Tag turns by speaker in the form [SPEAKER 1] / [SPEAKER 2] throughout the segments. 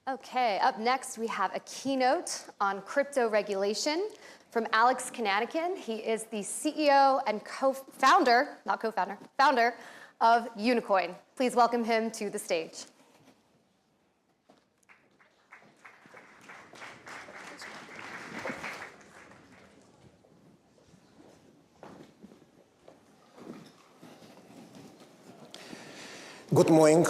[SPEAKER 1] Okay, up next we have a keynote on crypto regulation from Alex Konanykhin. He is the CEO and founder of Konanykhin. Please welcome him to the stage.
[SPEAKER 2] Good morning.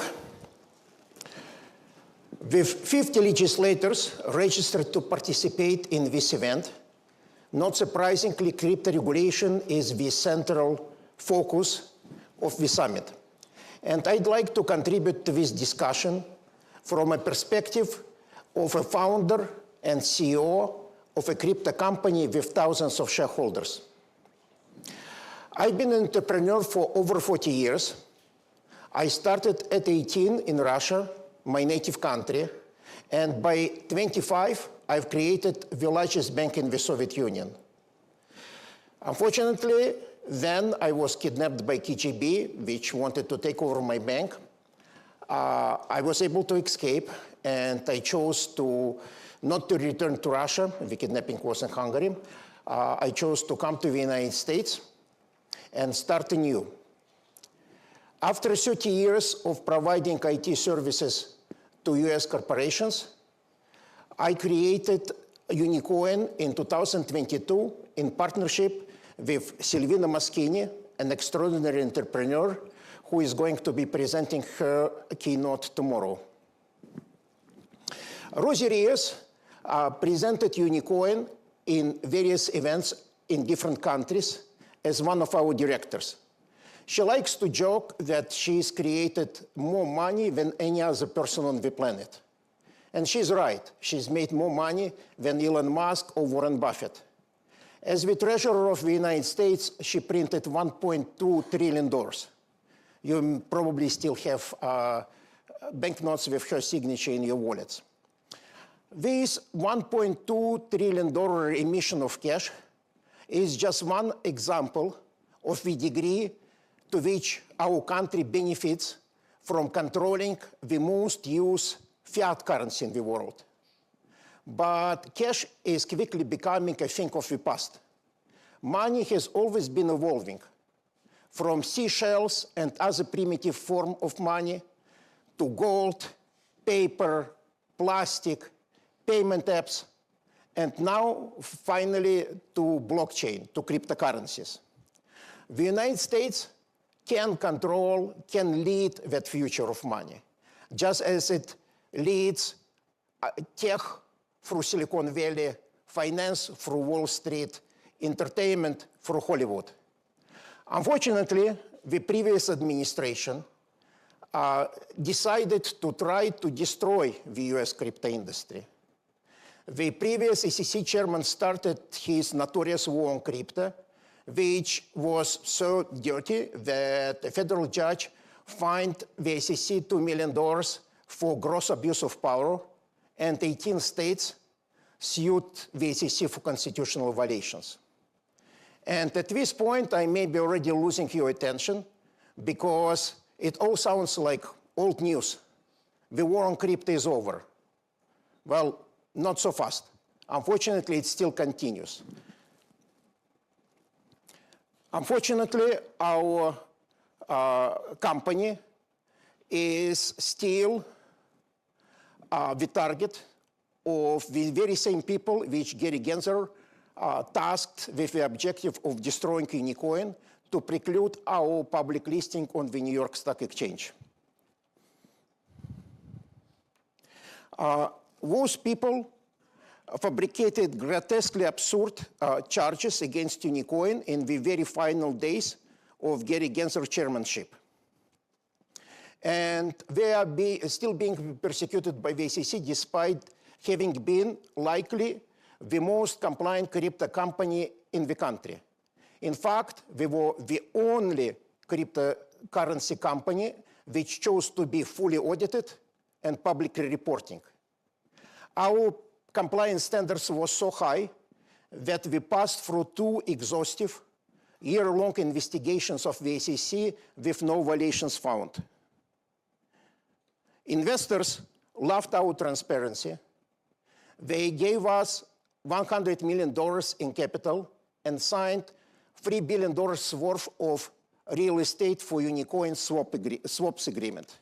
[SPEAKER 2] With 50 legislators registered to participate in this event, not surprisingly, crypto regulation is the central focus of the summit. And I'd like to contribute to this discussion from a perspective of a founder and CEO of a crypto company with thousands of shareholders. I've been an entrepreneur for over 40 years. I started at 18 in Russia, my native country, and by 25, I've created the largest bank in the Soviet Union. Unfortunately, then I was kidnapped by KGB, which wanted to take over my bank. I was able to escape, and I chose not to return to Russia. The kidnapping was in Hungary. I chose to come to the United States and start anew. After 30 years of providing IT services to US corporations, I created Konanykhin in 2022 in partnership with Silvina Maskini, an extraordinary entrepreneur who is going to be presenting her keynote tomorrow. Rosie Reyes presented Konanykhin in various events in different countries as one of our directors. She likes to joke that she's created more money than any other person on the planet. And she's right. She's made more money than Elon Musk or Warren Buffett. As the Treasurer of the United States, she printed $1.2 trillion. You probably still have banknotes with her signature in your wallets. This $1.2 trillion emission of cash is just one example of the degree to which our country benefits from controlling the most used fiat currency in the world. But cash is quickly becoming a thing of the past. Money has always been evolving, from seashells and other primitive forms of money to gold, paper, plastic, payment apps, and now finally to blockchain, to cryptocurrencies. The United States can lead that future of money, just as it leads tech through Silicon Valley, finance through Wall Street, entertainment through Hollywood. Unfortunately, the previous administration decided to try to destroy the US crypto industry. The previous SEC chairman started his notorious war on crypto, which was so dirty that a federal judge fined the SEC $2 million for gross abuse of power, and 18 states sued the SEC for constitutional violations. And at this point, I may be already losing your attention because it all sounds like old news. The war on crypto is over. Well, not so fast. Unfortunately, it still continues. Unfortunately, our company is still the target of the very same people which Gary Gensler tasked with the objective of destroying Konanykhin to preclude our public listing on the New York Stock Exchange. Those people fabricated grotesquely absurd charges against Konanykhin in the very final days of Gary Gensler's chairmanship. And they are still being persecuted by the SEC despite having been likely the most compliant crypto company in the country. In fact, we were the only cryptocurrency company which chose to be fully audited and publicly reporting. Our compliance standards were so high that we passed through 2 exhaustive, year-long investigations of the SEC with no violations found. Investors loved our transparency. They gave us $100 million in capital and signed $3 billion worth of real estate for Konanykhin swaps agreement.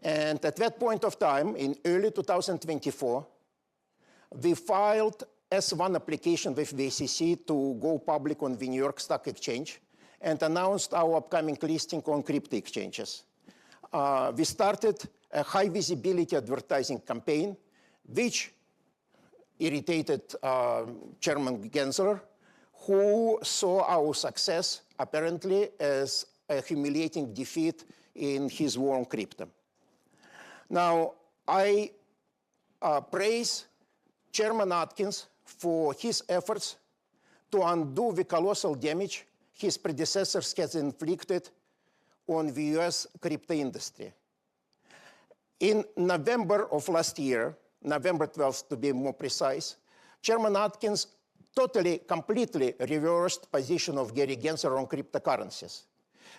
[SPEAKER 2] And at that point of time, in early 2024, we filed S-1 application with the SEC to go public on the New York Stock Exchange and announced our upcoming listing on crypto exchanges. We started a high visibility advertising campaign, which irritated Chairman Gensler, who saw our success apparently as a humiliating defeat in his war on crypto. Now, I praise Chairman Atkins for his efforts to undo the colossal damage his predecessors has inflicted on the US crypto industry. In November of last year, November 12th to be more precise, Chairman Atkins completely reversed position of Gary Gensler on cryptocurrencies.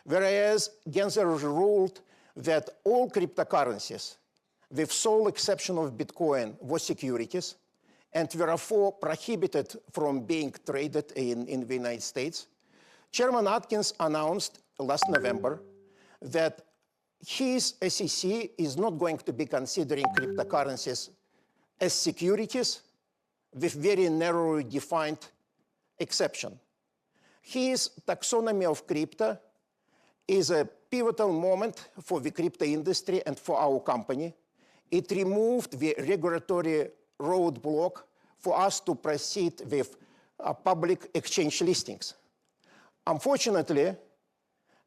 [SPEAKER 2] Whereas Gensler ruled that all cryptocurrencies, with sole exception of Bitcoin, were securities and therefore prohibited from being traded in the United States, Chairman Atkins announced last November that his SEC is not going to be considering cryptocurrencies as securities with very narrowly defined exception. His taxonomy of crypto is a pivotal moment for the crypto industry and for our company. It removed the regulatory roadblock for us to proceed with public exchange listings. Unfortunately,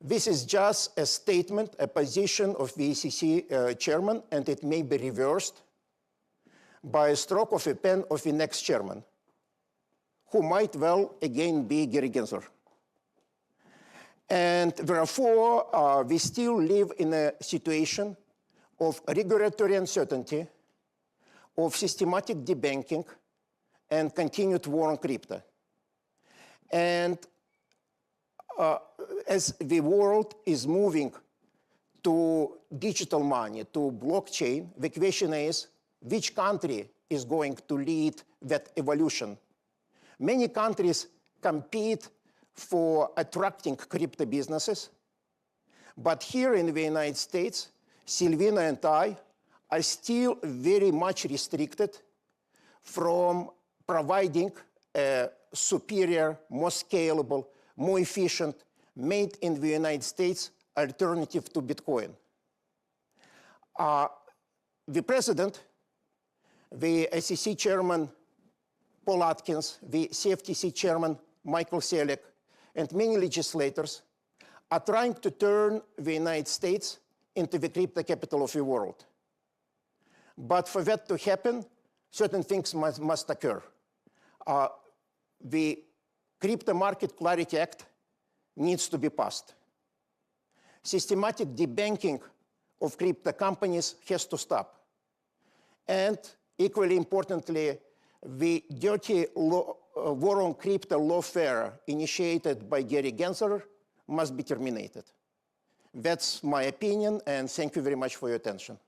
[SPEAKER 2] this is just a statement, a position of the SEC chairman, and it may be reversed by a stroke of a pen of the next chairman, who might well again be Gary Gensler. And therefore, we still live in a situation of regulatory uncertainty, of systematic debanking, and continued war on crypto. And as the world is moving to digital money, to blockchain, the question is, which country is going to lead that evolution? Many countries compete for attracting crypto businesses, but here in the United States, Silvina and I are still very much restricted from providing a superior, more scalable, more efficient, made in the United States alternative to Bitcoin. The president, the SEC chairman, Paul Atkins, the CFTC chairman, Michael Selleck, and many legislators are trying to turn the United States into the crypto capital of the world. But for that to happen, certain things must occur. The Crypto Market Clarity Act needs to be passed. Systematic debanking of crypto companies has to stop. And equally importantly, the dirty war on crypto lawfare initiated by Gary Gensler must be terminated. That's my opinion, and thank you very much for your attention.